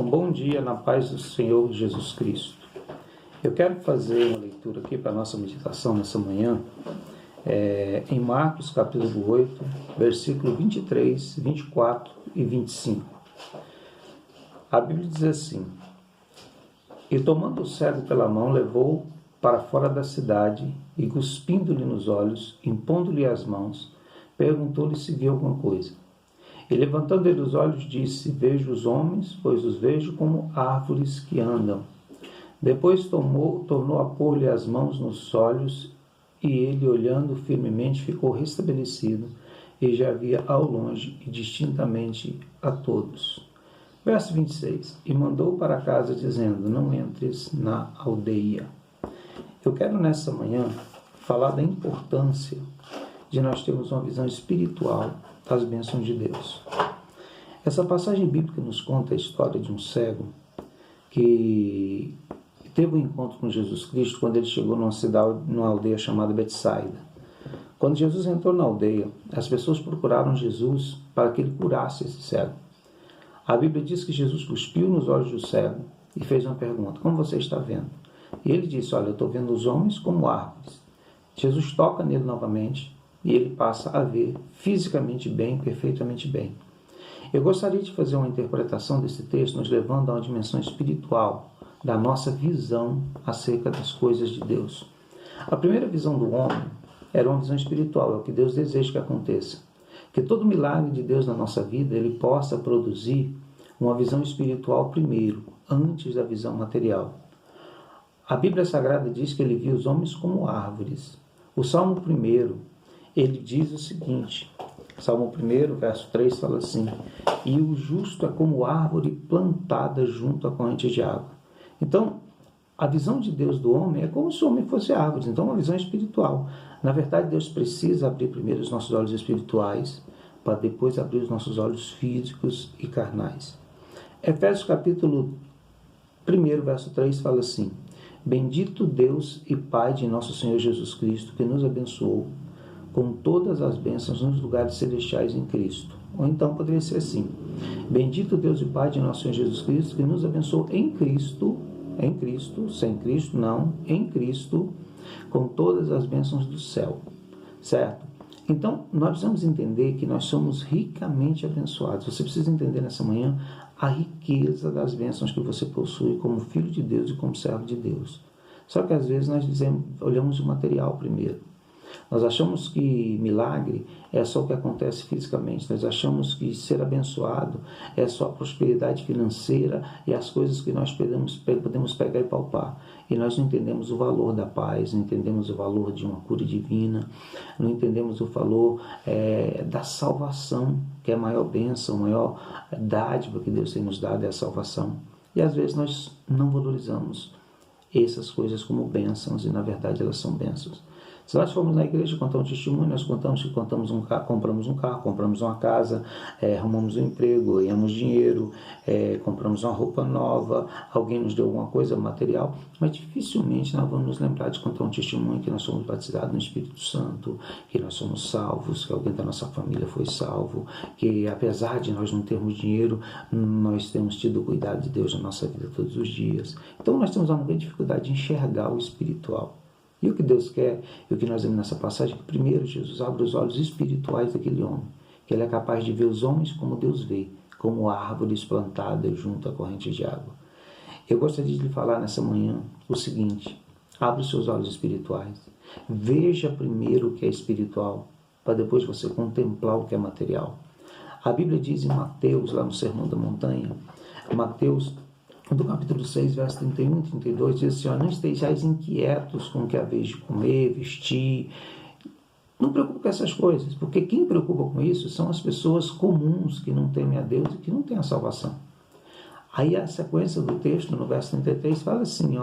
Bom dia na paz do Senhor Jesus Cristo. Eu quero fazer uma leitura aqui para a nossa meditação nessa manhã, em Marcos capítulo 8, versículo 23, 24 e 25. A Bíblia diz assim: E tomando o cego pela mão, levou-o para fora da cidade e, cuspindo-lhe nos olhos, impondo-lhe as mãos, perguntou-lhe se via alguma coisa. E levantando ele os olhos, disse: Vejo os homens, pois os vejo como árvores que andam. Depois tornou a pôr-lhe as mãos nos olhos, e ele, olhando firmemente, ficou restabelecido, e já via ao longe e distintamente a todos. Verso 26. E mandou para casa, dizendo: Não entres na aldeia. Eu quero nessa manhã falar da importância de nós termos uma visão espiritual das bênçãos de Deus. Essa passagem bíblica nos conta a história de um cego que teve um encontro com Jesus Cristo quando ele chegou numa aldeia chamada Betsaida. Quando Jesus entrou na aldeia, as pessoas procuraram Jesus para que ele curasse esse cego. A Bíblia diz que Jesus cuspiu nos olhos do cego e fez uma pergunta: como você está vendo? E ele disse: olha, eu estou vendo os homens como árvores. Jesus toca nele novamente e ele passa a ver fisicamente bem, perfeitamente bem. Eu gostaria de fazer uma interpretação desse texto, nos levando a uma dimensão espiritual da nossa visão acerca das coisas de Deus. A primeira visão do homem era uma visão espiritual, é o que Deus deseja que aconteça. Que todo milagre de Deus na nossa vida, ele possa produzir uma visão espiritual primeiro, antes da visão material. A Bíblia Sagrada diz que ele viu os homens como árvores. O Salmo 1, ele diz o seguinte, Salmo 1, verso 3, fala assim: E o justo é como árvore plantada junto à corrente de água. Então, a visão de Deus do homem é como se o homem fosse árvore. Então, uma visão espiritual. Na verdade, Deus precisa abrir primeiro os nossos olhos espirituais, para depois abrir os nossos olhos físicos e carnais. Efésios capítulo 1, verso 3, fala assim: Bendito Deus e Pai de nosso Senhor Jesus Cristo, que nos abençoou com todas as bênçãos nos lugares celestiais em Cristo. Ou então poderia ser assim: Bendito Deus e Pai de nosso Senhor Jesus Cristo, que nos abençoou em Cristo, sem Cristo não, em Cristo, com todas as bênçãos do céu. Certo? Então, nós precisamos entender que nós somos ricamente abençoados. Você precisa entender nessa manhã a riqueza das bênçãos que você possui como filho de Deus e como servo de Deus. Só que às vezes nós olhamos o material primeiro. Nós achamos que milagre é só o que acontece fisicamente. Nós achamos que ser abençoado é só a prosperidade financeira e as coisas que nós podemos pegar e palpar. E nós não entendemos o valor da paz, não entendemos o valor de uma cura divina, não entendemos o valor da salvação, que é a maior bênção, a maior dádiva que Deus tem nos dado é a salvação. E às vezes nós não valorizamos essas coisas como bênçãos, e na verdade elas são bênçãos. Se nós formos na igreja contar um testemunho, nós compramos um carro, compramos uma casa, arrumamos um emprego, ganhamos dinheiro, compramos uma roupa nova, alguém nos deu alguma coisa material, mas dificilmente nós vamos nos lembrar de contar um testemunho que nós somos batizados no Espírito Santo, que nós somos salvos, que alguém da nossa família foi salvo, que apesar de nós não termos dinheiro, nós temos tido o cuidado de Deus na nossa vida todos os dias. Então nós temos uma grande dificuldade de enxergar o espiritual. E o que Deus quer, e o que nós vemos nessa passagem, é que primeiro Jesus abre os olhos espirituais daquele homem, que ele é capaz de ver os homens como Deus vê, como árvores plantadas junto à corrente de água. Eu gostaria de lhe falar nessa manhã o seguinte: abre os seus olhos espirituais, veja primeiro o que é espiritual, para depois você contemplar o que é material. A Bíblia diz em Mateus, lá no Sermão da Montanha, Mateus do capítulo 6, verso 31 e 32, diz assim: não estejais inquietos com o que haveis de comer, vestir. Não preocupe com essas coisas, porque quem preocupa com isso são as pessoas comuns que não temem a Deus e que não têm a salvação. Aí a sequência do texto, no verso 33, fala assim: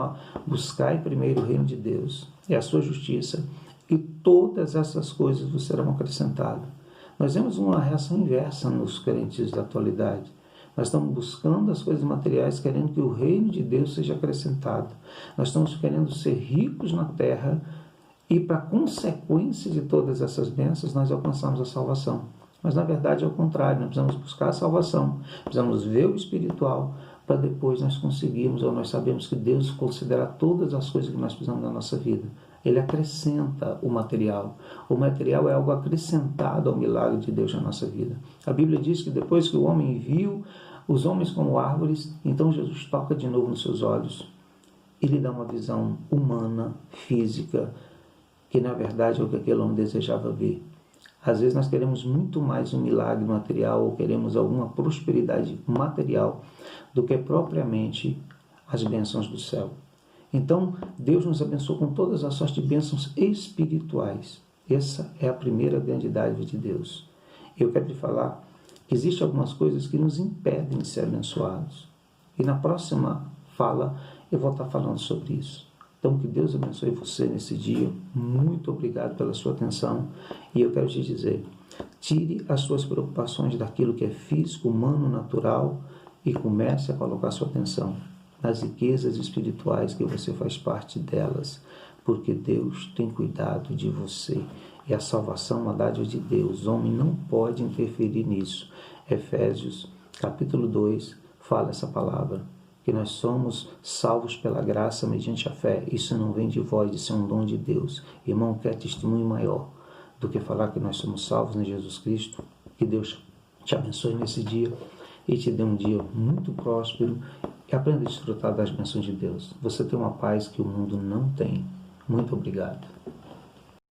buscai primeiro o reino de Deus e a sua justiça, e todas essas coisas vos serão acrescentadas. Nós vemos uma reação inversa nos crentes da atualidade. Nós estamos buscando as coisas materiais, querendo que o reino de Deus seja acrescentado. Nós estamos querendo ser ricos na terra e, para consequência de todas essas bênçãos, nós alcançamos a salvação. Mas, na verdade, é o contrário. Nós precisamos buscar a salvação, precisamos ver o espiritual, para depois nós conseguirmos, ou nós sabemos que Deus considera todas as coisas que nós precisamos na nossa vida. Ele acrescenta o material. O material é algo acrescentado ao milagre de Deus na nossa vida. A Bíblia diz que depois que o homem viu os homens como árvores, então Jesus toca de novo nos seus olhos e lhe dá uma visão humana, física, que na verdade é o que aquele homem desejava ver. Às vezes nós queremos muito mais um milagre material ou queremos alguma prosperidade material do que propriamente as bênçãos do céu. Então, Deus nos abençoou com todas as sortes de bênçãos espirituais. Essa é a primeira grande dádiva de Deus. Eu quero te falar que existem algumas coisas que nos impedem de ser abençoados. E na próxima fala eu vou estar falando sobre isso. Então, que Deus abençoe você nesse dia. Muito obrigado pela sua atenção. E eu quero te dizer, tire as suas preocupações daquilo que é físico, humano, natural e comece a colocar sua atenção nas riquezas espirituais que você faz parte delas, porque Deus tem cuidado de você. E a salvação é uma dádiva de Deus. O homem não pode interferir nisso. Efésios, capítulo 2, fala essa palavra, que nós somos salvos pela graça mediante a fé. Isso não vem de vós, isso é um dom de Deus. Irmão, quer testemunho maior do que falar que nós somos salvos em Jesus Cristo? Que Deus te abençoe nesse dia e te dê um dia muito próspero e aprenda a desfrutar das bênçãos de Deus. Você tem uma paz que o mundo não tem. Muito obrigado.